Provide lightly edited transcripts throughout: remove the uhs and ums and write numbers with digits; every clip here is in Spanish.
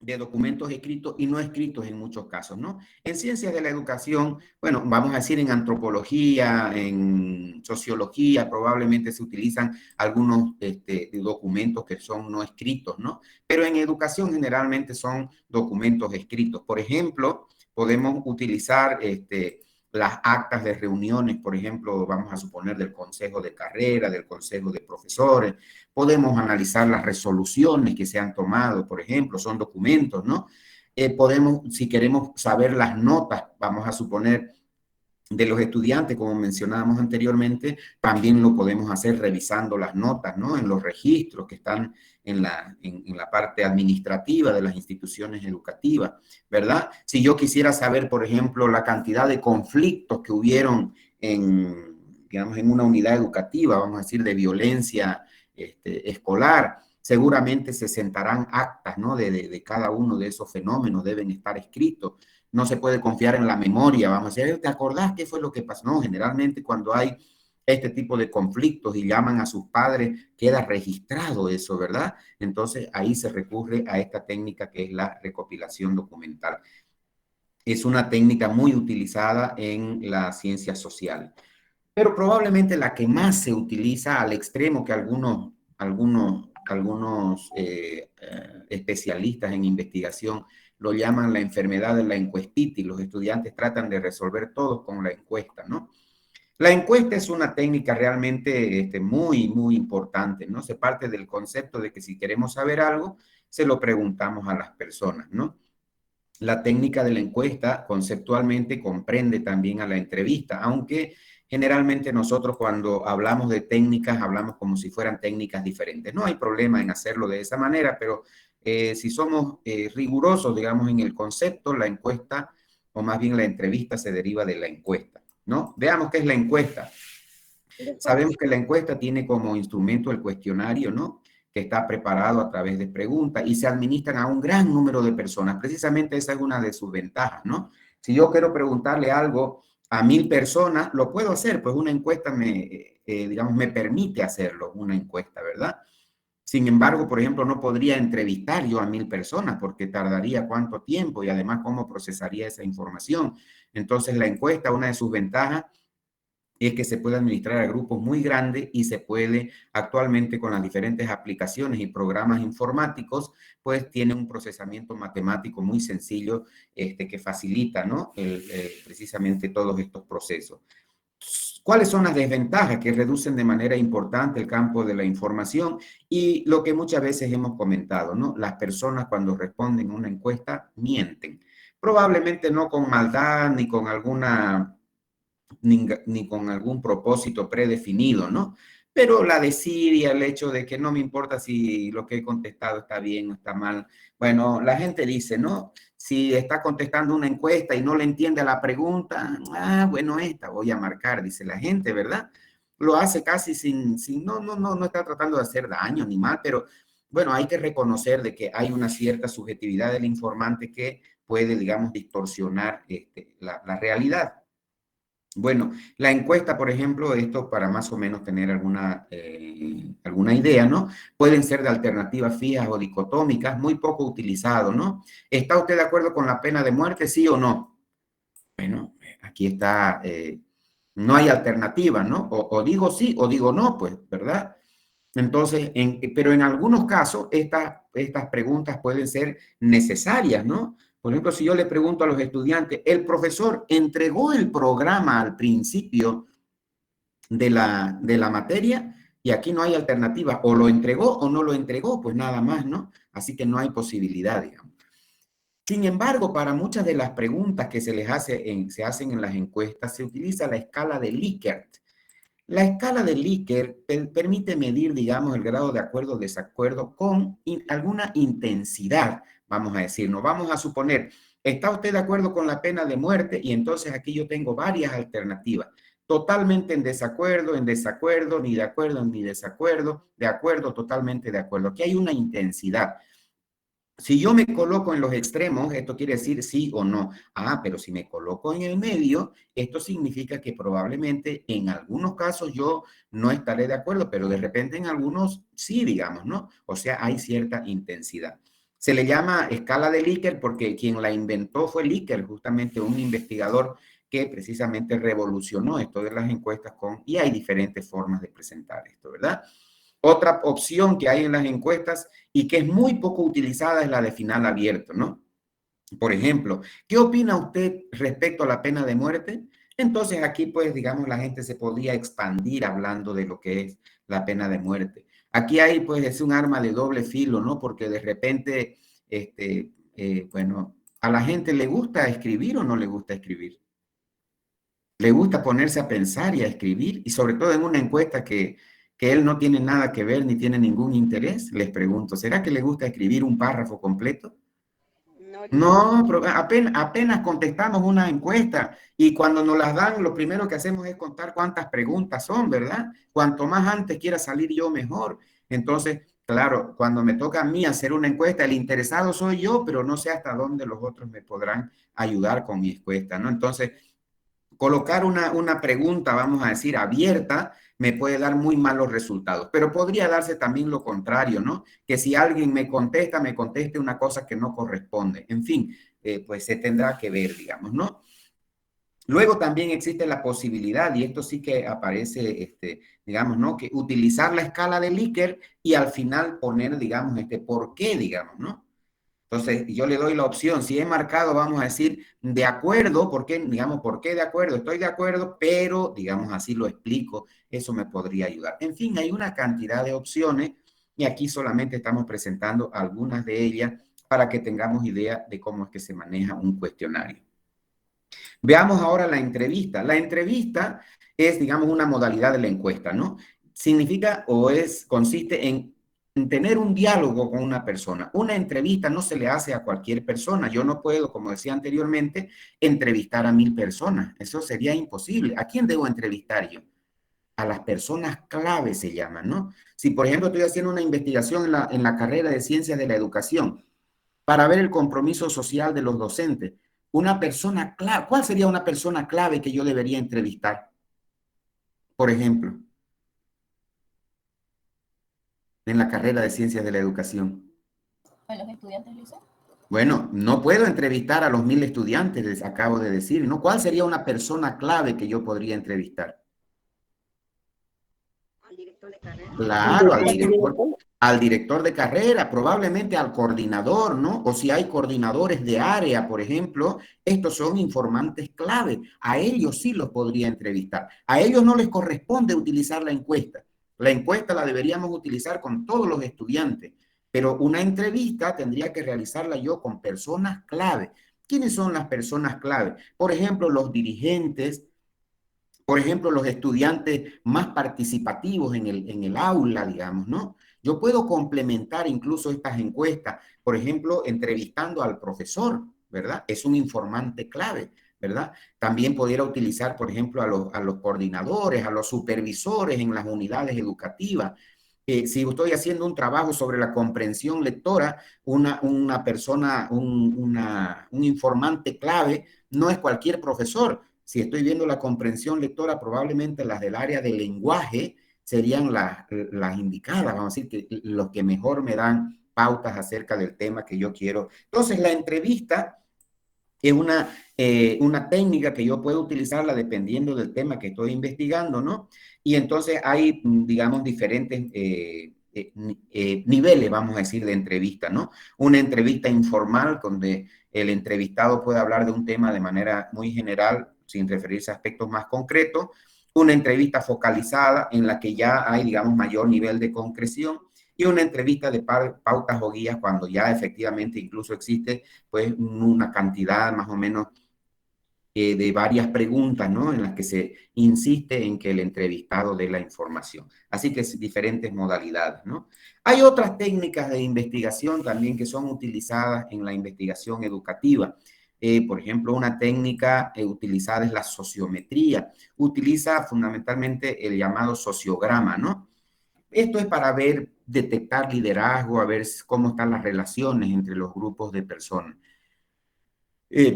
de documentos escritos y no escritos en muchos casos, ¿no? En ciencias de la educación, bueno, vamos a decir en antropología, en sociología, probablemente se utilizan algunos documentos que son no escritos, ¿no? Pero en educación generalmente son documentos escritos. Por ejemplo, podemos utilizar las actas de reuniones, por ejemplo, vamos a suponer del consejo de carrera, del consejo de profesores. Podemos analizar las resoluciones que se han tomado, por ejemplo, son documentos, ¿no? Podemos, si queremos saber las notas, vamos a suponer, de los estudiantes, como mencionábamos anteriormente, también lo podemos hacer revisando las notas, ¿no? En los registros que están en la parte administrativa de las instituciones educativas, ¿verdad? Si yo quisiera saber, por ejemplo, la cantidad de conflictos que hubieron digamos, en una unidad educativa, vamos a decir, de violencia escolar, seguramente se sentarán actas, ¿no? De cada uno de esos fenómenos, deben estar escritos. No se puede confiar en la memoria, vamos a decir, ¿te acordás qué fue lo que pasó? No, generalmente cuando hay este tipo de conflictos y llaman a sus padres, queda registrado eso, ¿verdad? Entonces ahí se recurre a esta técnica que es la recopilación documental. Es una técnica muy utilizada en la ciencia social, pero probablemente la que más se utiliza al extremo que algunos especialistas en investigación lo llaman la enfermedad de la encuestitis. Los estudiantes tratan de resolver todo con la encuesta, ¿no? La encuesta es una técnica realmente muy, muy importante, ¿no? Se parte del concepto de que si queremos saber algo, se lo preguntamos a las personas, ¿no? La técnica de la encuesta conceptualmente comprende también a la entrevista, aunque generalmente nosotros cuando hablamos de técnicas hablamos como si fueran técnicas diferentes. No hay problema en hacerlo de esa manera, pero si somos rigurosos, digamos, en el concepto, la encuesta o más bien la entrevista se deriva de la encuesta, ¿no? Veamos qué es la encuesta. Sabemos que la encuesta tiene como instrumento el cuestionario, ¿no? Que está preparado a través de preguntas y se administran a un gran número de personas. Precisamente esa es una de sus ventajas, ¿no? Si yo quiero preguntarle algo a 1000 personas, lo puedo hacer, pues una encuesta digamos, me permite hacerlo, una encuesta, ¿verdad? Sin embargo, por ejemplo, no podría entrevistar yo a 1000 personas porque tardaría cuánto tiempo y además cómo procesaría esa información. Entonces, la encuesta, una de sus ventajas es que se puede administrar a grupos muy grandes y se puede actualmente con las diferentes aplicaciones y programas informáticos, pues tiene un procesamiento matemático muy sencillo que facilita, ¿no? Precisamente todos estos procesos. ¿Cuáles son las desventajas que reducen de manera importante el campo de la información? Y lo que muchas veces hemos comentado, ¿no? Las personas cuando responden a una encuesta mienten. Probablemente no con maldad ni con ni con algún propósito predefinido, ¿no? Pero la desidia, el hecho de que no me importa si lo que he contestado está bien o está mal. Bueno, la gente dice, ¿no? Si está contestando una encuesta y no le entiende la pregunta, bueno, esta voy a marcar, dice la gente, ¿verdad? Lo hace casi no está tratando de hacer daño ni mal, pero bueno, hay que reconocer de que hay una cierta subjetividad del informante que puede, digamos, distorsionar la realidad. Bueno, la encuesta, por ejemplo, esto para más o menos tener alguna idea, ¿no? Pueden ser de alternativas fijas o dicotómicas, muy poco utilizado, ¿no? ¿Está usted de acuerdo con la pena de muerte, sí o no? Bueno, aquí está, no hay alternativa, ¿no? O digo sí o digo no, pues, ¿verdad? Entonces, pero en algunos casos estas preguntas pueden ser necesarias, ¿no? Por ejemplo, si yo le pregunto a los estudiantes, el profesor entregó el programa al principio de la materia y aquí no hay alternativa, o lo entregó o no lo entregó, pues nada más, ¿no? Así que no hay posibilidad, digamos. Sin embargo, para muchas de las preguntas que se hacen en las encuestas, se utiliza la escala de Likert. La escala de Likert permite medir, digamos, el grado de acuerdo o desacuerdo con alguna intensidad, vamos a decir. No vamos a suponer, ¿está usted de acuerdo con la pena de muerte? Y entonces aquí yo tengo varias alternativas. Totalmente en desacuerdo, ni de acuerdo, ni desacuerdo, de acuerdo, totalmente de acuerdo. Aquí hay una intensidad. Si yo me coloco en los extremos, esto quiere decir sí o no. Pero si me coloco en el medio, esto significa que probablemente en algunos casos yo no estaré de acuerdo, pero de repente en algunos sí, digamos, ¿no? O sea, hay cierta intensidad. Se le llama escala de Likert porque quien la inventó fue Likert, justamente un investigador que precisamente revolucionó esto de las encuestas y hay diferentes formas de presentar esto, ¿verdad? Otra opción que hay en las encuestas y que es muy poco utilizada es la de final abierto, ¿no? Por ejemplo, ¿qué opina usted respecto a la pena de muerte? Entonces aquí, pues, digamos, la gente se podría expandir hablando de lo que es la pena de muerte. Aquí hay, pues, es un arma de doble filo, ¿no? Porque de repente, bueno, ¿a la gente le gusta escribir o no le gusta escribir? ¿Le gusta ponerse a pensar y a escribir? Y sobre todo en una encuesta que él no tiene nada que ver ni tiene ningún interés, les pregunto, ¿será que le gusta escribir un párrafo completo? No, yo no. No, pero apenas contestamos una encuesta y cuando nos las dan, lo primero que hacemos es contar cuántas preguntas son, ¿verdad? Cuanto más antes quiera salir yo, mejor. Entonces, claro, cuando me toca a mí hacer una encuesta, el interesado soy yo, pero no sé hasta dónde los otros me podrán ayudar con mi encuesta, ¿no? Entonces, colocar una pregunta, vamos a decir, abierta, me puede dar muy malos resultados. Pero podría darse también lo contrario, ¿no? Que si alguien me conteste una cosa que no corresponde. En fin, pues se tendrá que ver, digamos, ¿no? Luego también existe la posibilidad, y esto sí que aparece, digamos, ¿no? Que utilizar la escala de Likert y al final poner, digamos, por qué, digamos, ¿no? Entonces, yo le doy la opción, si he marcado, vamos a decir, de acuerdo, ¿por qué? Digamos, ¿por qué de acuerdo? Estoy de acuerdo, pero, digamos así, lo explico, eso me podría ayudar. En fin, hay una cantidad de opciones y aquí solamente estamos presentando algunas de ellas para que tengamos idea de cómo es que se maneja un cuestionario. Veamos ahora la entrevista. La entrevista es, digamos, una modalidad de la encuesta, ¿no? Significa consiste en tener un diálogo con una persona. Una entrevista no se le hace a cualquier persona. Yo no puedo, como decía anteriormente, entrevistar a 1000 personas. Eso sería imposible. ¿A quién debo entrevistar yo? A las personas clave se llaman, ¿no? Si, por ejemplo, estoy haciendo una investigación en la carrera de Ciencias de la Educación para ver el compromiso social de los docentes, una persona clave, ¿cuál sería una persona clave que yo debería entrevistar? Por ejemplo, en la carrera de Ciencias de la Educación. ¿A los estudiantes, Lisa? Bueno, no puedo entrevistar a los 1000 estudiantes, les acabo de decir, ¿no? ¿Cuál sería una persona clave que yo podría entrevistar? Al director de carrera. Claro, al director de carrera, probablemente al coordinador, ¿no? O si hay coordinadores de área, por ejemplo, estos son informantes clave. A ellos sí los podría entrevistar. A ellos no les corresponde utilizar la encuesta. La encuesta la deberíamos utilizar con todos los estudiantes, pero una entrevista tendría que realizarla yo con personas clave. ¿Quiénes son las personas clave? Por ejemplo, los dirigentes, por ejemplo, los estudiantes más participativos en el aula, digamos, ¿no? Yo puedo complementar incluso estas encuestas, por ejemplo, entrevistando al profesor, ¿verdad? Es un informante clave, ¿verdad? También pudiera utilizar, por ejemplo, a los coordinadores, a los supervisores en las unidades educativas. Si estoy haciendo un trabajo sobre la comprensión lectora, una persona, un informante clave no es cualquier profesor. Si estoy viendo la comprensión lectora, probablemente las del área de lenguaje serían las indicadas, vamos a decir, que los que mejor me dan pautas acerca del tema que yo quiero. Entonces, la entrevista es una técnica que yo puedo utilizarla dependiendo del tema que estoy investigando, ¿no? Y entonces hay, digamos, diferentes niveles, vamos a decir, de entrevista, ¿no? Una entrevista informal donde el entrevistado puede hablar de un tema de manera muy general, sin referirse a aspectos más concretos. Una entrevista focalizada en la que ya hay, digamos, mayor nivel de concreción. Y una entrevista de pautas o guías cuando ya efectivamente incluso existe pues una cantidad más o menos de varias preguntas, ¿no? En las que se insiste en que el entrevistado dé la información. Así que es diferentes modalidades, ¿no? Hay otras técnicas de investigación también que son utilizadas en la investigación educativa. Por ejemplo, una técnica utilizada es la sociometría. Utiliza fundamentalmente el llamado sociograma, ¿no? Esto es para ver, detectar liderazgo, a ver cómo están las relaciones entre los grupos de personas.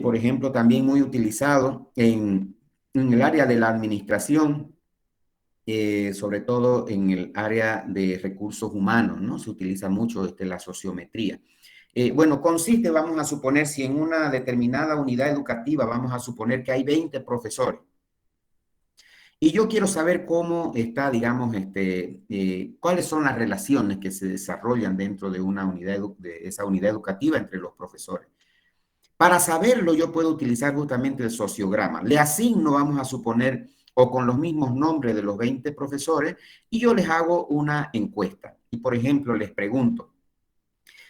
Por ejemplo, también muy utilizado en el área de la administración, sobre todo en el área de recursos humanos, ¿no? Se utiliza mucho la sociometría. Bueno, consiste, vamos a suponer, si en una determinada unidad educativa, vamos a suponer que hay 20 profesores. Y yo quiero saber cómo está, digamos, cuáles son las relaciones que se desarrollan dentro de una unidad, de esa unidad educativa entre los profesores. Para saberlo, yo puedo utilizar justamente el sociograma. Le asigno, vamos a suponer, o con los mismos nombres de los 20 profesores, y yo les hago una encuesta. Y, por ejemplo, les pregunto,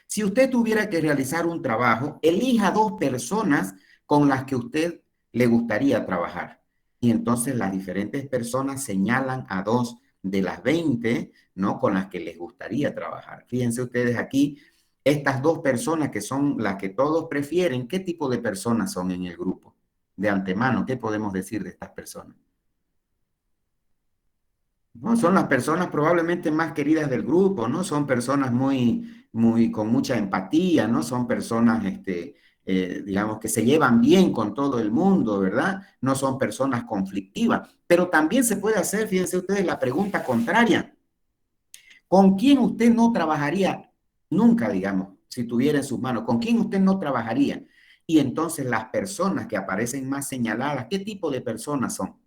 si usted tuviera que realizar un trabajo, elija 2 personas con las que usted le gustaría trabajar. Y entonces las diferentes personas señalan a 2 de las 20, ¿no? Con las que les gustaría trabajar. Fíjense ustedes aquí, estas 2 personas que son las que todos prefieren, ¿qué tipo de personas son en el grupo? De antemano, ¿qué podemos decir de estas personas? ¿No? Son las personas probablemente más queridas del grupo, ¿no? Son personas con mucha empatía, ¿no? Son personas, digamos, que se llevan bien con todo el mundo, ¿verdad? No son personas conflictivas. Pero también se puede hacer, fíjense ustedes, la pregunta contraria. ¿Con quién usted no trabajaría nunca, digamos, si tuviera en sus manos? ¿Con quién usted no trabajaría? Y entonces las personas que aparecen más señaladas, ¿qué tipo de personas son?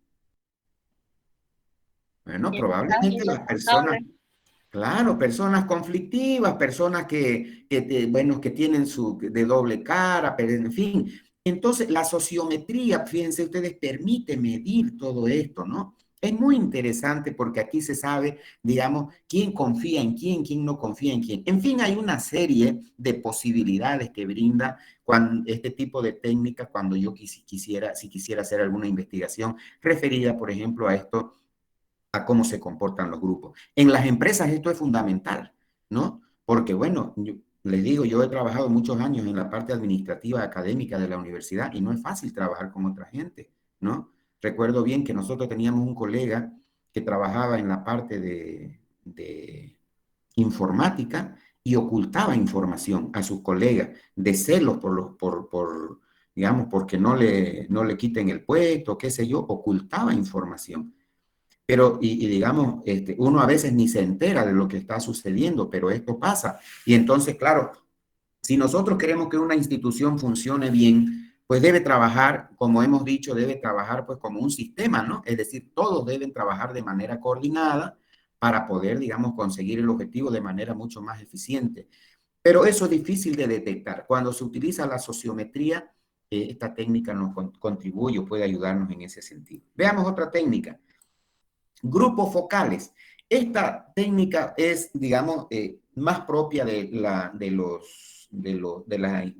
Bueno, probablemente las personas, Irresponsable. claro, personas conflictivas, personas bueno, que tienen de doble cara, pero en fin. Entonces, la sociometría, fíjense ustedes, permite medir todo esto, ¿no? Es muy interesante porque aquí se sabe, digamos, quién confía en quién no confía en quién. En fin, hay una serie de posibilidades que brinda este tipo de técnicas cuando yo si quisiera hacer alguna investigación referida, por ejemplo, a esto, a cómo se comportan los grupos. En las empresas esto es fundamental, ¿no? Porque, bueno, les digo, yo he trabajado muchos años en la parte administrativa académica de la universidad y no es fácil trabajar con otra gente, ¿no? Recuerdo bien que nosotros teníamos un colega que trabajaba en la parte de informática y ocultaba información a sus colegas de celos digamos, porque no le quiten el puesto, qué sé yo, ocultaba información. Pero, digamos, uno a veces ni se entera de lo que está sucediendo, pero esto pasa. Y entonces, claro, si nosotros queremos que una institución funcione bien, pues debe trabajar, como hemos dicho, debe trabajar pues como un sistema, ¿no? Es decir, todos deben trabajar de manera coordinada para poder, digamos, conseguir el objetivo de manera mucho más eficiente. Pero eso es difícil de detectar. Cuando se utiliza la sociometría, esta técnica nos contribuye o puede ayudarnos en ese sentido. Veamos otra técnica. Grupos focales. Esta técnica es, digamos, más propia del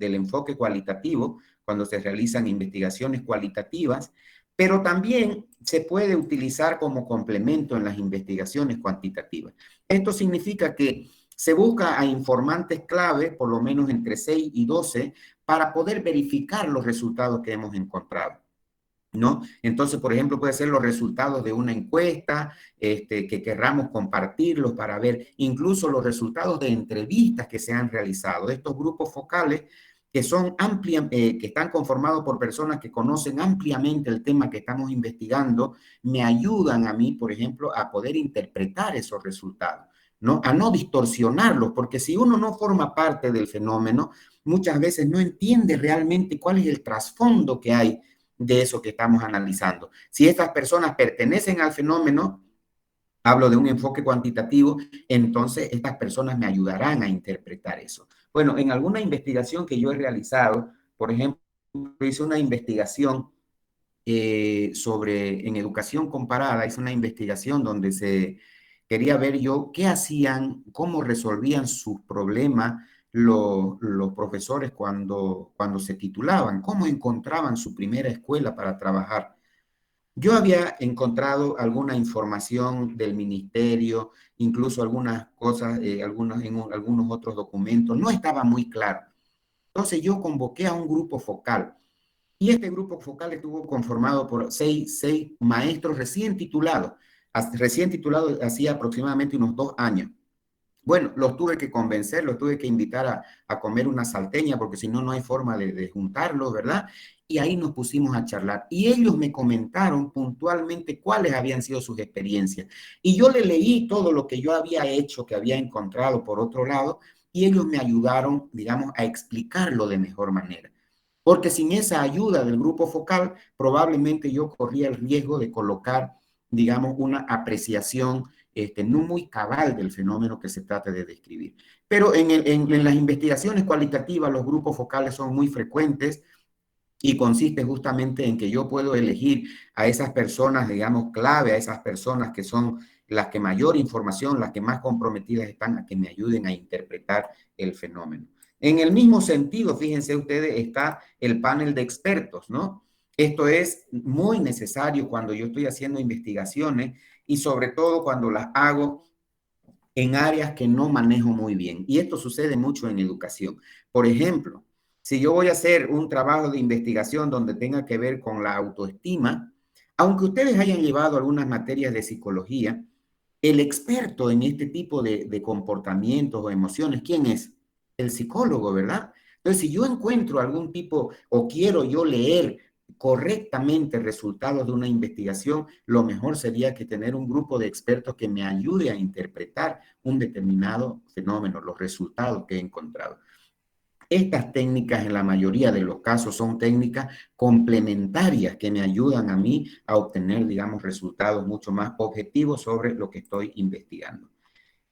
enfoque cualitativo, cuando se realizan investigaciones cualitativas, pero también se puede utilizar como complemento en las investigaciones cuantitativas. Esto significa que se busca a informantes clave, por lo menos entre 6 y 12, para poder verificar los resultados que hemos encontrado, ¿no? Entonces, por ejemplo, puede ser los resultados de una encuesta, que querramos compartirlos para ver incluso los resultados de entrevistas que se han realizado. Estos grupos focales que son que están conformados por personas que conocen ampliamente el tema que estamos investigando, me ayudan a mí, por ejemplo, a poder interpretar esos resultados, ¿no? A no distorsionarlos, porque si uno no forma parte del fenómeno, muchas veces no entiende realmente cuál es el trasfondo que hay de eso que estamos analizando. Si estas personas pertenecen al fenómeno, hablo de un enfoque cuantitativo, entonces estas personas me ayudarán a interpretar eso. Bueno, en alguna investigación que yo he realizado, por ejemplo, hice una investigación en educación comparada, hice una investigación donde se quería ver yo qué hacían, cómo resolvían sus problemas los profesores cuando se titulaban, cómo encontraban su primera escuela para trabajar. Yo había encontrado alguna información del ministerio, incluso algunas cosas, algunos otros documentos, no estaba muy claro. Entonces yo convoqué a un grupo focal y este grupo focal estuvo conformado por seis maestros recién titulados hacía aproximadamente unos 2 años. Bueno, los tuve que convencer, los tuve que invitar a comer una salteña, porque si no, no hay forma de juntarlos, ¿verdad? Y ahí nos pusimos a charlar. Y ellos me comentaron puntualmente cuáles habían sido sus experiencias. Y yo le leí todo lo que yo había hecho, que había encontrado por otro lado, y ellos me ayudaron, digamos, a explicarlo de mejor manera. Porque sin esa ayuda del grupo focal, probablemente yo corría el riesgo de colocar, digamos, una apreciación no muy cabal del fenómeno que se trata de describir. Pero en las investigaciones cualitativas, los grupos focales son muy frecuentes y consiste justamente en que yo puedo elegir a esas personas, digamos, clave, a esas personas que son las que mayor información, las que más comprometidas están a que me ayuden a interpretar el fenómeno. En el mismo sentido, fíjense ustedes, está el panel de expertos, ¿no? Esto es muy necesario cuando yo estoy haciendo investigaciones y sobre todo cuando las hago en áreas que no manejo muy bien. Y esto sucede mucho en educación. Por ejemplo, si yo voy a hacer un trabajo de investigación donde tenga que ver con la autoestima, aunque ustedes hayan llevado algunas materias de psicología, el experto en este tipo de comportamientos o emociones, ¿quién es? El psicólogo, ¿verdad? Entonces, si yo encuentro algún tipo o quiero yo leer correctamente resultados de una investigación, lo mejor sería que tener un grupo de expertos que me ayude a interpretar un determinado fenómeno, los resultados que he encontrado. Estas técnicas en la mayoría de los casos son técnicas complementarias que me ayudan a mí a obtener, digamos, resultados mucho más objetivos sobre lo que estoy investigando.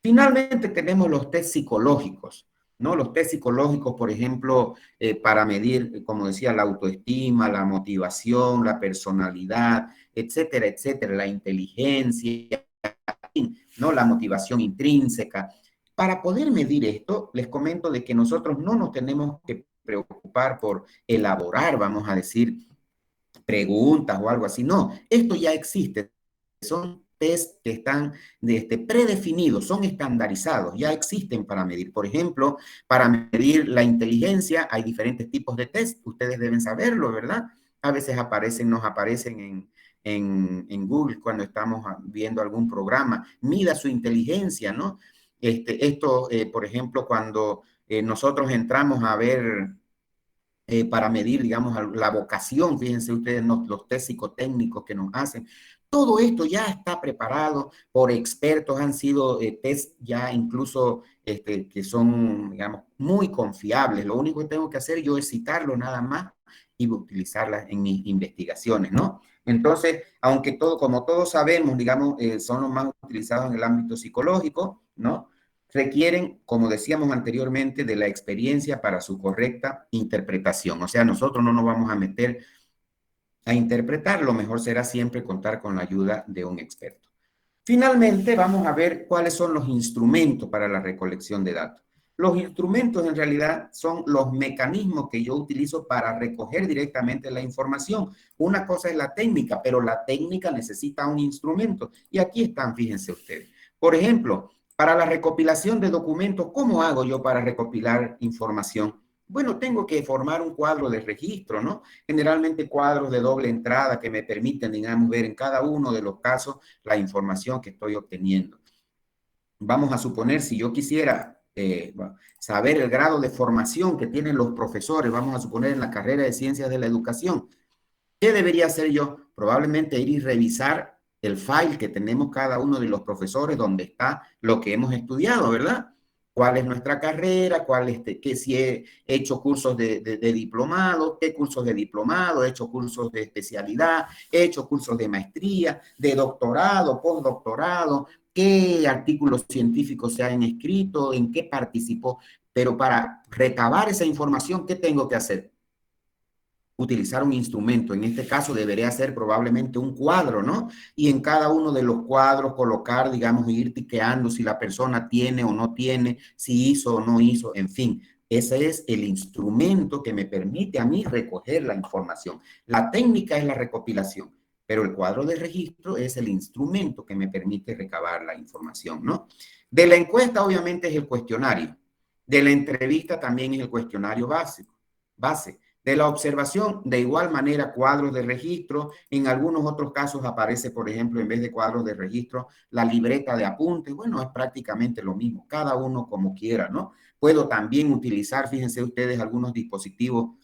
Finalmente tenemos los test psicológicos, ¿no? Los test psicológicos, por ejemplo, para medir, como decía, la autoestima, la motivación, la personalidad, etcétera, etcétera, la inteligencia, ¿no? La motivación intrínseca. Para poder medir esto, les comento de que nosotros no nos tenemos que preocupar por elaborar, vamos a decir, preguntas o algo así. No, esto ya existe. Son test que están predefinidos, son estandarizados, ya existen para medir. Por ejemplo, para medir la inteligencia hay diferentes tipos de test. Ustedes deben saberlo, ¿verdad? A veces nos aparecen en Google cuando estamos viendo algún programa. Mida su inteligencia, ¿no? Por ejemplo, cuando nosotros entramos a ver para medir, digamos, la vocación, fíjense ustedes, los test psicotécnicos que nos hacen. Todo esto ya está preparado por expertos, han sido test ya incluso que son, digamos, muy confiables. Lo único que tengo que hacer yo es citarlo nada más y utilizarlas en mis investigaciones, ¿no? Entonces, aunque como todos sabemos, digamos, son los más utilizados en el ámbito psicológico, ¿no? Requieren, como decíamos anteriormente, de la experiencia para su correcta interpretación. O sea, nosotros no nos vamos a meter a interpretar, lo mejor será siempre contar con la ayuda de un experto. Finalmente, vamos a ver cuáles son los instrumentos para la recolección de datos. Los instrumentos en realidad son los mecanismos que yo utilizo para recoger directamente la información. Una cosa es la técnica, pero la técnica necesita un instrumento. Y aquí están, fíjense ustedes. Por ejemplo, para la recopilación de documentos, ¿cómo hago yo para recopilar información? Bueno, tengo que formar un cuadro de registro, ¿no? Generalmente cuadros de doble entrada que me permiten, digamos, ver en cada uno de los casos la información que estoy obteniendo. Vamos a suponer, si yo quisiera saber el grado de formación que tienen los profesores, vamos a suponer en la carrera de Ciencias de la Educación, ¿qué debería hacer yo? Probablemente ir y revisar el file que tenemos cada uno de los profesores donde está lo que hemos estudiado, ¿verdad? ¿Cuál es nuestra carrera? ¿Qué si he hecho cursos de diplomado? ¿Qué cursos de diplomado? ¿He hecho cursos de especialidad? ¿He hecho cursos de maestría, de doctorado, postdoctorado? ¿Qué artículos científicos se han escrito? ¿En qué participó? Pero para recabar esa información, ¿qué tengo que hacer? Utilizar un instrumento. En este caso debería ser probablemente un cuadro, ¿no? Y en cada uno de los cuadros colocar, digamos, ir tiqueando si la persona tiene o no tiene, si hizo o no hizo, en fin. Ese es el instrumento que me permite a mí recoger la información. La técnica es la recopilación, pero el cuadro de registro es el instrumento que me permite recabar la información, ¿no? De la encuesta, obviamente, es el cuestionario. De la entrevista también es el cuestionario base. De la observación, de igual manera, cuadros de registro. En algunos otros casos aparece, por ejemplo, en vez de cuadros de registro, la libreta de apuntes. Bueno, es prácticamente lo mismo, cada uno como quiera, ¿no? Puedo también utilizar, fíjense ustedes, algunos dispositivos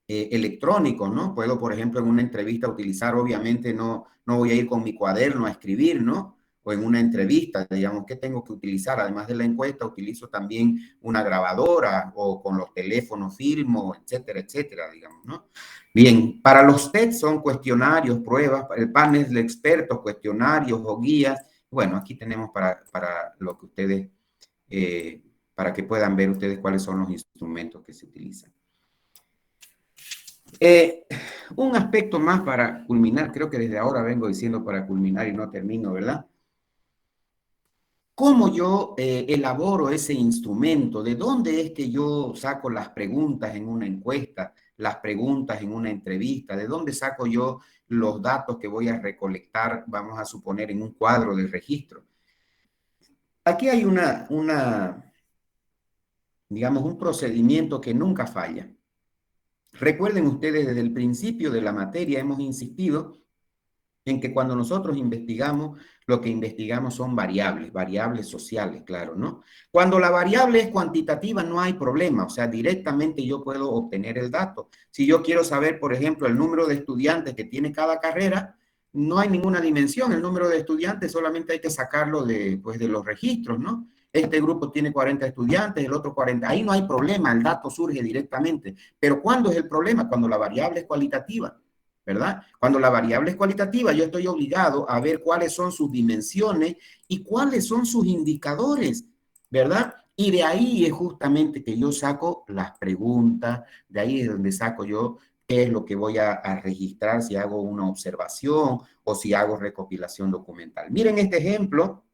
electrónicos, ¿no? Puedo, por ejemplo, en una entrevista utilizar, obviamente, no voy a ir con mi cuaderno a escribir, ¿no? o en una entrevista, digamos, ¿qué tengo que utilizar? Además de la encuesta, utilizo también una grabadora o con los teléfonos filmo, etcétera, etcétera, digamos, ¿no? Bien, para los TED son cuestionarios, pruebas, el panel de expertos, cuestionarios o guías. Bueno, aquí tenemos para lo que ustedes, para que puedan ver ustedes cuáles son los instrumentos que se utilizan. Un aspecto más para culminar, creo que desde ahora vengo diciendo para culminar y no termino, ¿verdad? ¿Cómo yo elaboro ese instrumento? ¿De dónde es que yo saco las preguntas en una encuesta, las preguntas en una entrevista? ¿De dónde saco yo los datos que voy a recolectar, vamos a suponer, en un cuadro de registro? Aquí hay digamos, un procedimiento que nunca falla. Recuerden ustedes, desde el principio de la materia hemos insistido en que cuando nosotros investigamos, lo que investigamos son variables sociales, claro, ¿no? Cuando la variable es cuantitativa no hay problema, o sea, directamente yo puedo obtener el dato. Si yo quiero saber, por ejemplo, el número de estudiantes que tiene cada carrera, no hay ninguna dimensión, el número de estudiantes solamente hay que sacarlo de, pues, de los registros, ¿no? Este grupo tiene 40 estudiantes, el otro 40, ahí no hay problema, el dato surge directamente. Pero ¿cuándo es el problema? Cuando la variable es cualitativa, ¿verdad? Cuando la variable es cualitativa, yo estoy obligado a ver cuáles son sus dimensiones y cuáles son sus indicadores, ¿verdad? Y de ahí es justamente que yo saco las preguntas, de ahí es donde saco yo qué es lo que voy a registrar, si hago una observación o si hago recopilación documental. Miren este ejemplo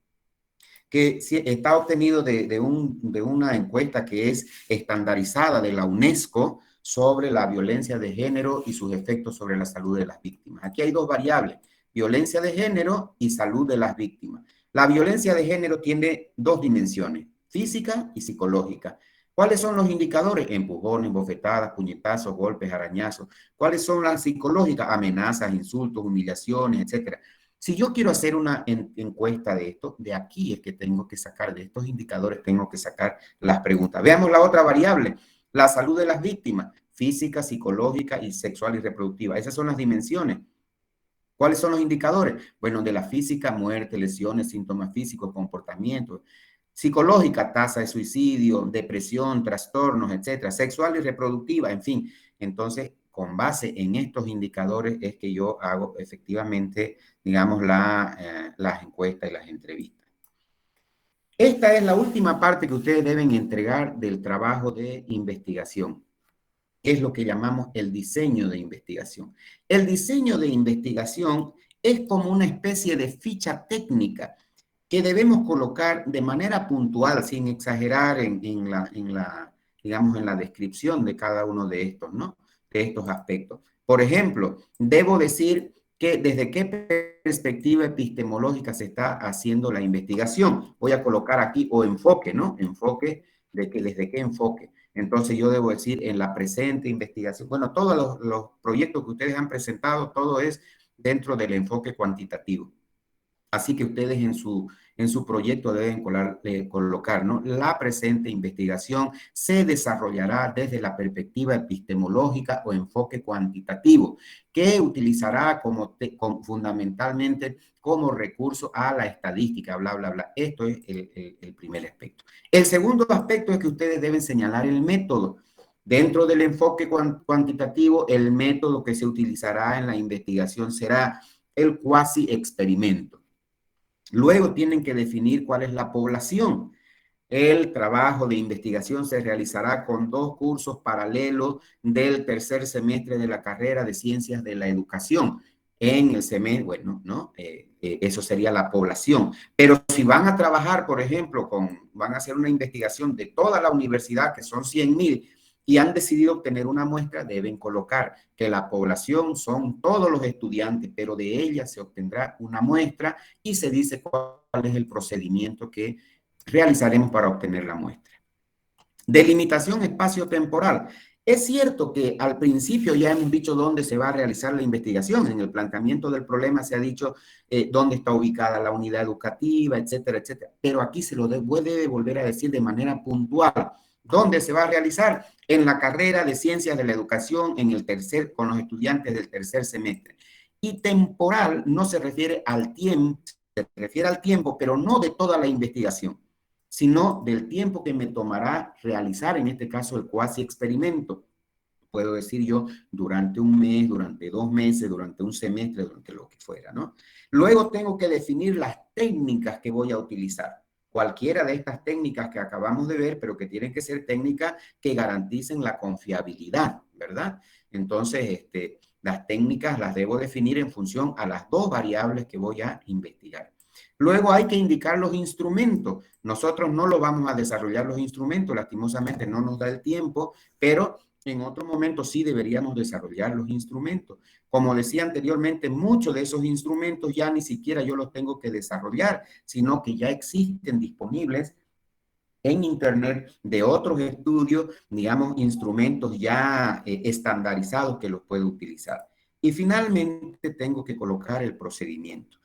que está obtenido de una encuesta que es estandarizada de la UNESCO sobre la violencia de género y sus efectos sobre la salud de las víctimas. Aquí hay dos variables, violencia de género y salud de las víctimas. La violencia de género tiene dos dimensiones, física y psicológica. ¿Cuáles son los indicadores? Empujones, bofetadas, puñetazos, golpes, arañazos. ¿Cuáles son las psicológicas? Amenazas, insultos, humillaciones, etcétera. Si yo quiero hacer una encuesta de esto, de aquí es que tengo que sacar, de estos indicadores tengo que sacar las preguntas. Veamos la otra variable, la salud de las víctimas, física, psicológica y sexual y reproductiva. Esas son las dimensiones. ¿Cuáles son los indicadores? Bueno, de la física, muerte, lesiones, síntomas físicos, comportamientos. Psicológica, tasa de suicidio, depresión, trastornos, etcétera. Sexual y reproductiva, en fin. Entonces, con base en estos indicadores es que yo hago efectivamente, digamos, las encuestas y las entrevistas. Esta es la última parte que ustedes deben entregar del trabajo de investigación. Es lo que llamamos el diseño de investigación. El diseño de investigación es como una especie de ficha técnica que debemos colocar de manera puntual, sin exagerar digamos, en la descripción de cada uno de estos, ¿no? De estos aspectos. Por ejemplo, debo decir que desde qué perspectiva epistemológica se está haciendo la investigación. Voy a colocar aquí, o enfoque, ¿no? Enfoque, desde qué enfoque. Entonces yo debo decir en la presente investigación. Bueno, todos los proyectos que ustedes han presentado, todo es dentro del enfoque cuantitativo. Así que ustedes en su proyecto deben colocar, ¿no? La presente investigación se desarrollará desde la perspectiva epistemológica o enfoque cuantitativo, que utilizará fundamentalmente como recurso a la estadística, bla, bla, bla. Esto es el primer aspecto. El segundo aspecto es que ustedes deben señalar el método. Dentro del enfoque cuantitativo, el método que se utilizará en la investigación será el cuasi experimento. Luego tienen que definir cuál es la población. El trabajo de investigación se realizará con 2 cursos paralelos del tercer semestre de la carrera de Ciencias de la Educación. En el semestre, bueno, ¿no? Eso sería la población. Pero si van a trabajar, por ejemplo, van a hacer una investigación de toda la universidad, que son 100,000, y han decidido obtener una muestra, deben colocar que la población son todos los estudiantes, pero de ella se obtendrá una muestra y se dice cuál es el procedimiento que realizaremos para obtener la muestra. Delimitación espacio-temporal. Es cierto que al principio ya hemos dicho dónde se va a realizar la investigación. En el planteamiento del problema se ha dicho dónde está ubicada la unidad educativa, etcétera, etcétera. Pero aquí se lo debe volver a decir de manera puntual. ¿Dónde se va a realizar? En la carrera de Ciencias de la Educación con los estudiantes del tercer semestre. Y temporal no se refiere al tiempo, se refiere al tiempo, pero no de toda la investigación, sino del tiempo que me tomará realizar, en este caso, el cuasi experimento. Puedo decir yo durante un mes, durante 2 meses, durante un semestre, durante lo que fuera, ¿no? Luego tengo que definir las técnicas que voy a utilizar. Cualquiera de estas técnicas que acabamos de ver, pero que tienen que ser técnicas que garanticen la confiabilidad, ¿verdad? Entonces, las técnicas las debo definir en función a las dos variables que voy a investigar. Luego hay que indicar los instrumentos. Nosotros no lo vamos a desarrollar los instrumentos, lastimosamente no nos da el tiempo, pero en otro momento sí deberíamos desarrollar los instrumentos. Como decía anteriormente, muchos de esos instrumentos ya ni siquiera yo los tengo que desarrollar, sino que ya existen disponibles en Internet de otros estudios, digamos, instrumentos ya estandarizados que los puedo utilizar. Y finalmente tengo que colocar el procedimiento.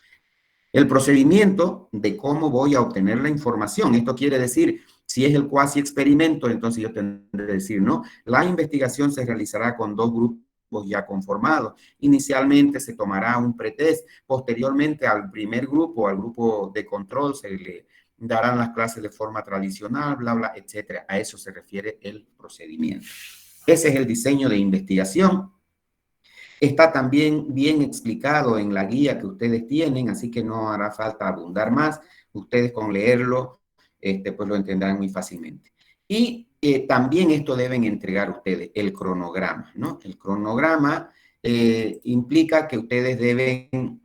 El procedimiento de cómo voy a obtener la información. Esto quiere decir, si es el cuasi experimento, entonces yo tendré que decir, ¿no? La investigación se realizará con 2 grupos ya conformados. Inicialmente se tomará un pretest, posteriormente al primer grupo, al grupo de control, se le darán las clases de forma tradicional, bla, bla, etcétera. A eso se refiere el procedimiento. Ese es el diseño de investigación. Está también bien explicado en la guía que ustedes tienen, así que no hará falta abundar más. Ustedes con leerlo, pues lo entenderán muy fácilmente. Y también esto deben entregar ustedes, el cronograma, ¿no? El cronograma implica que ustedes deben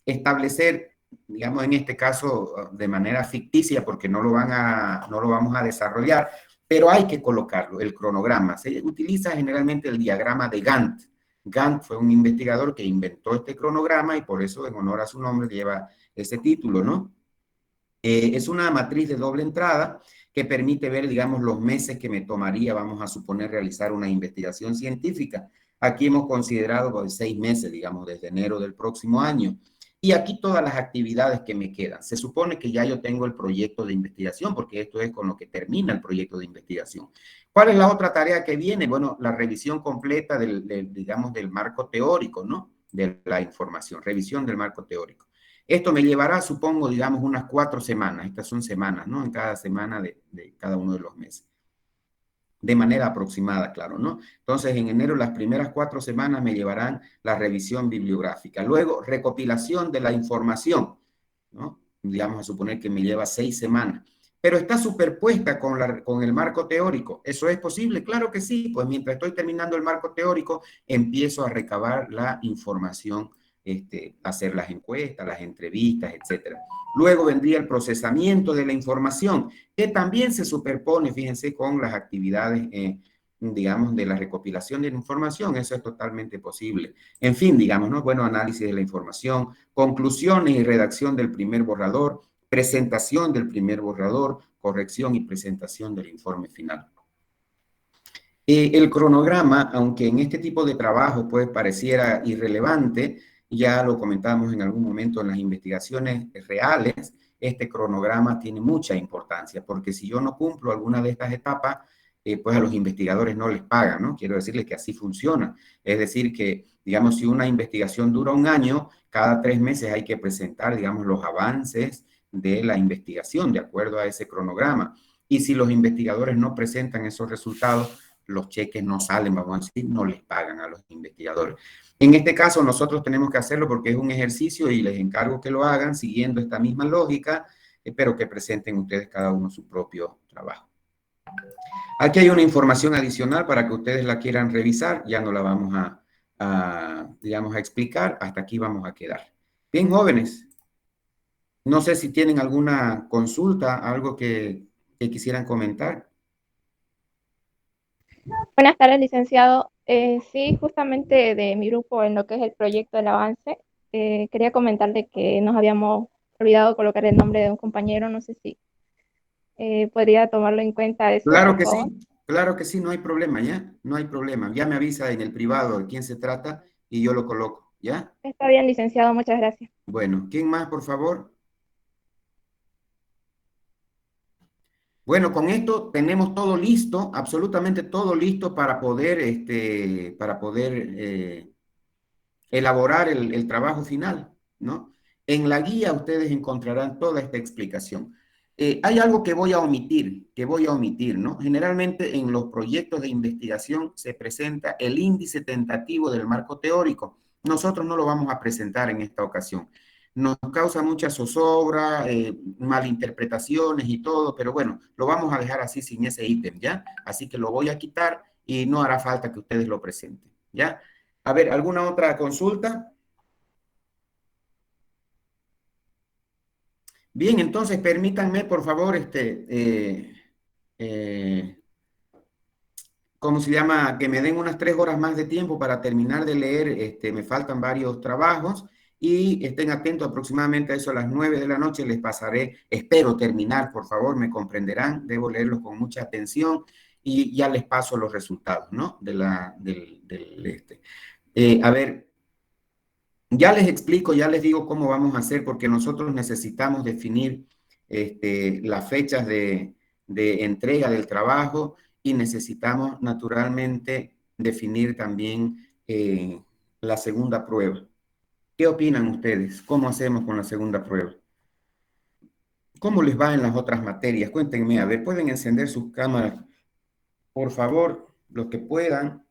establecer, digamos en este caso de manera ficticia, porque no lo vamos a desarrollar, pero hay que colocarlo, el cronograma. Se utiliza generalmente el diagrama de Gantt. Gantt fue un investigador que inventó este cronograma y por eso, en honor a su nombre, lleva ese título, ¿no? Es una matriz de doble entrada que permite ver, digamos, los meses que me tomaría, vamos a suponer, realizar una investigación científica. Aquí hemos considerado pues, 6 meses, digamos, desde enero del próximo año. Y aquí todas las actividades que me quedan. Se supone que ya yo tengo el proyecto de investigación, porque esto es con lo que termina el proyecto de investigación. ¿Cuál es la otra tarea que viene? Bueno, la revisión completa digamos, del marco teórico, ¿no? De la información, revisión del marco teórico. Esto me llevará, supongo, digamos, unas 4 semanas. Estas son semanas, ¿no? En cada semana de cada uno de los meses. De manera aproximada, claro, ¿no? Entonces, en enero, las primeras 4 semanas me llevarán la revisión bibliográfica. Luego, recopilación de la información, ¿no? Digamos, a suponer que me lleva 6 semanas. Pero está superpuesta con el marco teórico. ¿Eso es posible? Claro que sí. Pues mientras estoy terminando el marco teórico, empiezo a recabar la información, hacer las encuestas, las entrevistas, etcétera. Luego vendría el procesamiento de la información, que también se superpone, fíjense, con las actividades, digamos, de la recopilación de la información. Eso es totalmente posible. En fin, digamos, ¿no? Bueno, análisis de la información, conclusiones y redacción del primer borrador, presentación del primer borrador, corrección y presentación del informe final. El cronograma, aunque en este tipo de trabajo pues pareciera irrelevante, ya lo comentamos en algún momento en las investigaciones reales, este cronograma tiene mucha importancia, porque si yo no cumplo alguna de estas etapas, pues a los investigadores no les pagan, ¿no? Quiero decirles que así funciona. Es decir, que, digamos, si una investigación dura un año, cada 3 meses hay que presentar, digamos, los avances de la investigación de acuerdo a ese cronograma. Y si los investigadores no presentan esos resultados, los cheques no salen, vamos a decir, no les pagan a los investigadores. En este caso, nosotros tenemos que hacerlo porque es un ejercicio y les encargo que lo hagan siguiendo esta misma lógica, pero que presenten ustedes cada uno su propio trabajo. Aquí hay una información adicional para que ustedes la quieran revisar, ya no la vamos digamos, a explicar, hasta aquí vamos a quedar. Bien, jóvenes, no sé si tienen alguna consulta, algo que quisieran comentar. Buenas tardes, licenciado. Sí, justamente de mi grupo en lo que es el proyecto del avance, quería comentarle que nos habíamos olvidado colocar el nombre de un compañero, no sé si podría tomarlo en cuenta eso, Claro por que favor. sí, claro que sí, no hay problema, ¿ya? No hay problema. Ya me avisa en el privado de quién se trata y yo lo coloco, ¿ya? Está bien, licenciado, muchas gracias. Bueno, ¿quién más, por favor? Bueno, con esto tenemos todo listo, absolutamente todo listo para poder, elaborar el trabajo final, ¿no? En la guía ustedes encontrarán toda esta explicación. Hay algo que voy a omitir, ¿no? Generalmente en los proyectos de investigación se presenta el índice tentativo del marco teórico. Nosotros no lo vamos a presentar en esta ocasión. Nos causa mucha zozobra, malinterpretaciones y todo, pero bueno, lo vamos a dejar así sin ese ítem, ¿ya? Así que lo voy a quitar y no hará falta que ustedes lo presenten, ¿ya? A ver, ¿alguna otra consulta? Bien, entonces permítanme, por favor, eh, ¿cómo se llama? Que me den unas 3 horas más de tiempo para terminar de leer. Me faltan varios trabajos y estén atentos aproximadamente a eso a las 9 de la noche. Les pasaré, espero terminar, por favor, me comprenderán. Debo leerlos con mucha atención y ya les paso los resultados, ¿no? A ver, ya les explico, ya les digo cómo vamos a hacer, porque nosotros necesitamos definir las fechas de entrega del trabajo y necesitamos naturalmente definir también la segunda prueba. ¿Qué opinan ustedes? ¿Cómo hacemos con la segunda prueba? ¿Cómo les va en las otras materias? Cuéntenme, a ver, ¿pueden encender sus cámaras? Por favor, los que puedan,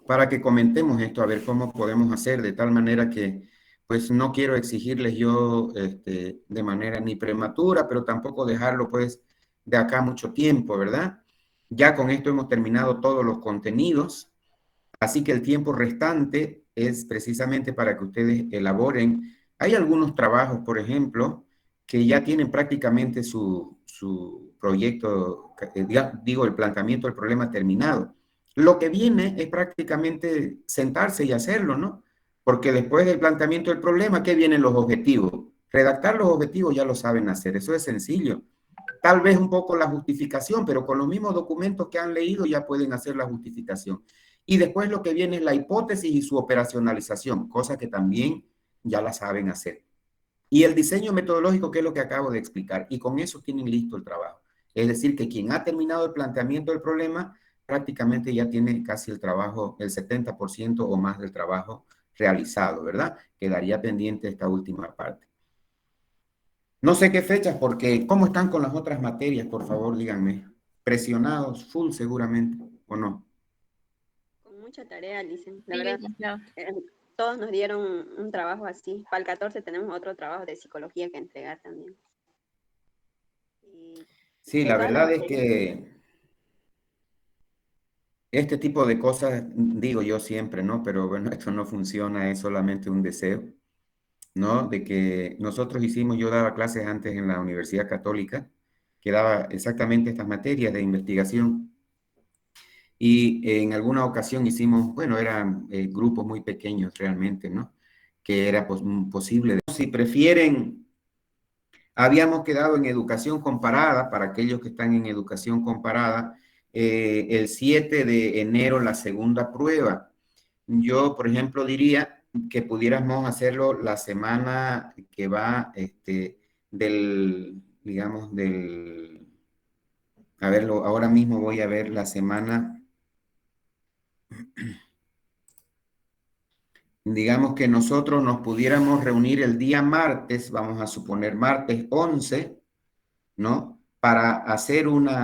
para que comentemos esto, a ver cómo podemos hacer, de tal manera que, pues, no quiero exigirles yo de manera ni prematura, pero tampoco dejarlo, pues, de acá mucho tiempo, ¿verdad? Ya con esto hemos terminado todos los contenidos, así que el tiempo restante es precisamente para que ustedes elaboren. Hay algunos trabajos, por ejemplo, que ya tienen prácticamente su proyecto, digo, el planteamiento del problema terminado. Lo que viene es prácticamente sentarse y hacerlo, ¿no? Porque después del planteamiento del problema, ¿qué vienen los objetivos? Redactar los objetivos ya lo saben hacer, eso es sencillo. Tal vez un poco la justificación, pero con los mismos documentos que han leído ya pueden hacer la justificación. Y después lo que viene es la hipótesis y su operacionalización, cosa que también ya la saben hacer. Y el diseño metodológico, que es lo que acabo de explicar, y con eso tienen listo el trabajo. Es decir, que quien ha terminado el planteamiento del problema prácticamente ya tiene casi el trabajo, el 70% o más del trabajo realizado, ¿verdad? Quedaría pendiente esta última parte. No sé qué fechas, porque ¿cómo están con las otras materias? Por favor, díganme. Presionados, full seguramente, ¿o no? Con mucha tarea, dicen. La Sí, verdad, demasiado. todos nos dieron un trabajo así. Para el 14 tenemos otro trabajo de psicología que entregar también. Y Sí, de la todas las verdad es materias. que este tipo de cosas, digo yo siempre, ¿no? Pero bueno, esto no funciona, es solamente un deseo, ¿no? De que nosotros hicimos, yo daba clases antes en la Universidad Católica, que daba exactamente estas materias de investigación, y en alguna ocasión hicimos, bueno, eran grupos muy pequeños realmente, ¿no? Que era posible. Si prefieren, habíamos quedado en educación comparada, para aquellos que están en educación comparada, el 7 de enero la segunda prueba. Yo, por ejemplo, diría que pudiéramos hacerlo la semana que va digamos, a verlo, ahora mismo voy a ver la semana, digamos que nosotros nos pudiéramos reunir el día martes, vamos a suponer martes 11, ¿no? Para hacer un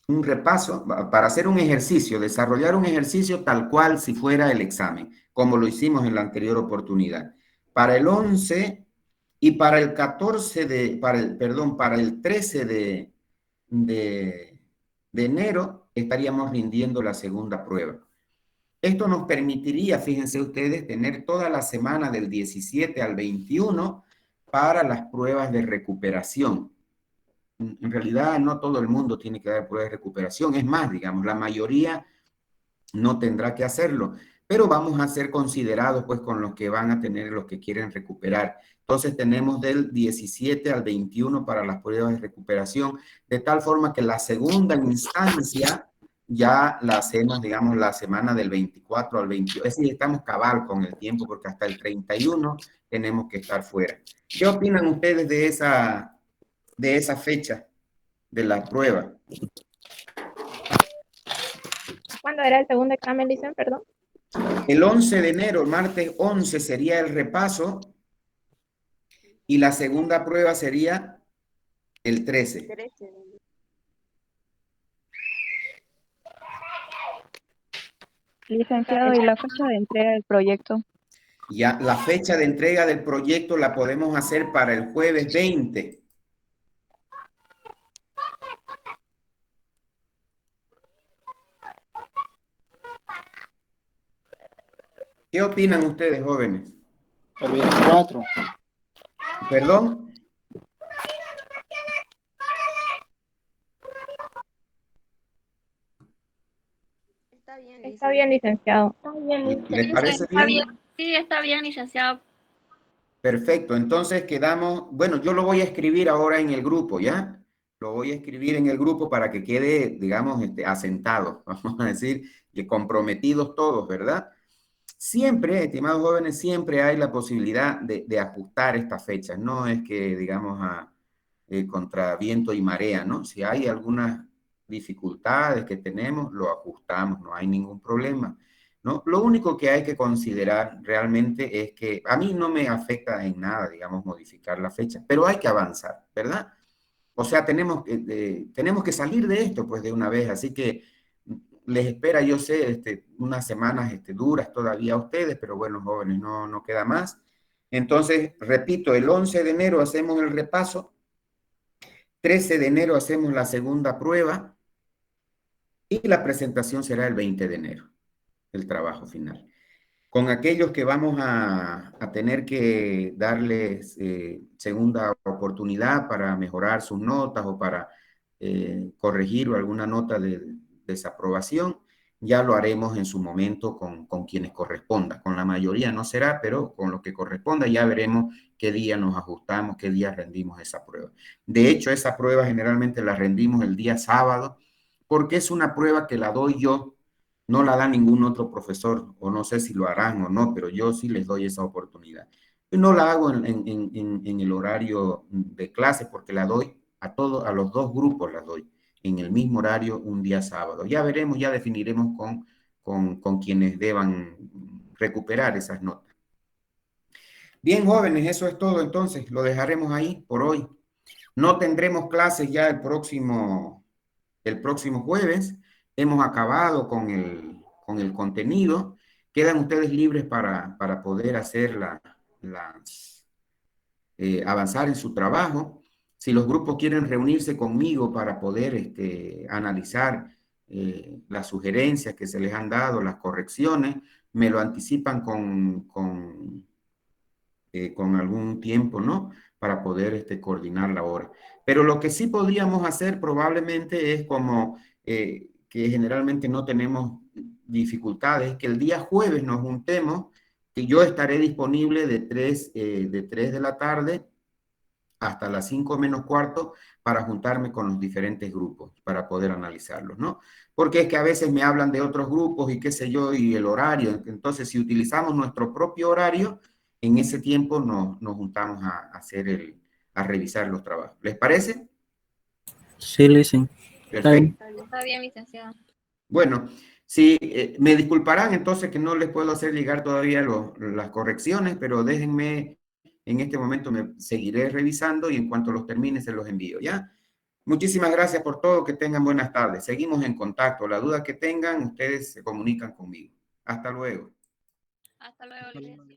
repaso, para hacer un ejercicio, desarrollar un ejercicio tal cual si fuera el examen, como lo hicimos en la anterior oportunidad. Para el 11 y para el 14 para el 13 de enero estaríamos rindiendo la segunda prueba. Esto nos permitiría, fíjense ustedes, tener toda la semana del 17 al 21 para las pruebas de recuperación. En realidad, no todo el mundo tiene que dar pruebas de recuperación. Es más, digamos, la mayoría no tendrá que hacerlo, pero vamos a ser considerados pues con los que van a tener, los que quieren recuperar. Entonces tenemos del 17 al 21 para las pruebas de recuperación, de tal forma que la segunda instancia ya la hacemos, digamos, la semana del 24 al 28. Es decir, estamos cabal con el tiempo porque hasta el 31 tenemos que estar fuera. ¿Qué opinan ustedes de esa fecha de la prueba? ¿Cuándo era el segundo examen, dicen? Perdón. El 11 de enero, martes 11, sería el repaso y la segunda prueba sería el 13. 13. Licenciado, ¿y la fecha de entrega del proyecto? Ya la fecha de entrega del proyecto la podemos hacer para el jueves 20. ¿Qué opinan ustedes, jóvenes? El 24. ¿Perdón? Está bien, Está bien, licenciado. ¿Les parece bien? Sí, está bien, licenciado. Perfecto, entonces quedamos, bueno, yo lo voy a escribir ahora en el grupo, ¿ya? Lo voy a escribir en el grupo para que quede, digamos, asentado, vamos a decir, que comprometidos todos, ¿verdad? Siempre, estimados jóvenes, siempre hay la posibilidad de ajustar estas fechas, no es que, digamos, contra viento y marea, ¿no? Si hay algunas dificultades que tenemos, lo ajustamos, no hay ningún problema, ¿no? Lo único que hay que considerar realmente es que a mí no me afecta en nada, digamos, modificar la fecha, pero hay que avanzar, ¿verdad? O sea, tenemos que salir de esto, pues, de una vez, así que les espera, yo sé, unas semanas duras todavía a ustedes, pero bueno, jóvenes, no queda más. Entonces, repito, el 11 de enero hacemos el repaso, 13 de enero hacemos la segunda prueba y la presentación será el 20 de enero, el trabajo final. Con aquellos que vamos a tener que darles segunda oportunidad para mejorar sus notas o para corregir alguna nota de desaprobación, ya lo haremos en su momento con quienes corresponda. Con la mayoría no será, pero con lo que corresponda ya veremos qué día nos ajustamos, qué día rendimos esa prueba. De hecho, esa prueba generalmente la rendimos el día sábado, porque es una prueba que la doy yo, no la da ningún otro profesor, o no sé si lo harán o no, pero yo sí les doy esa oportunidad. Y no la hago en el horario de clase porque la doy a los dos grupos las doy en el mismo horario un día sábado. Ya veremos, ya definiremos con quienes deban recuperar esas notas. Bien, jóvenes, eso es todo entonces. Lo dejaremos ahí por hoy. No tendremos clases ya el próximo jueves. Hemos acabado con el contenido. Quedan ustedes libres para poder hacer avanzar en su trabajo. Si los grupos quieren reunirse conmigo para poder analizar las sugerencias que se les han dado, las correcciones, me lo anticipan con algún tiempo, ¿no? Para poder coordinar la hora. Pero lo que sí podríamos hacer probablemente es como que generalmente no tenemos dificultades, que el día jueves nos juntemos, que yo estaré disponible de 3 de la tarde hasta las 5 menos cuarto para juntarme con los diferentes grupos, para poder analizarlos, ¿no? Porque es que a veces me hablan de otros grupos y qué sé yo, y el horario. Entonces, si utilizamos nuestro propio horario, en ese tiempo nos juntamos a revisar los trabajos. ¿Les parece? Sí, listen. Está bien. Perfecto. Está bien, licenciado. Bueno, sí, me disculparán entonces que no les puedo hacer llegar todavía las correcciones, pero déjenme, en este momento me seguiré revisando y en cuanto los termine se los envío, ¿ya? Muchísimas gracias por todo, que tengan buenas tardes. Seguimos en contacto. La duda que tengan, ustedes se comunican conmigo. Hasta luego. Hasta luego, licenciado.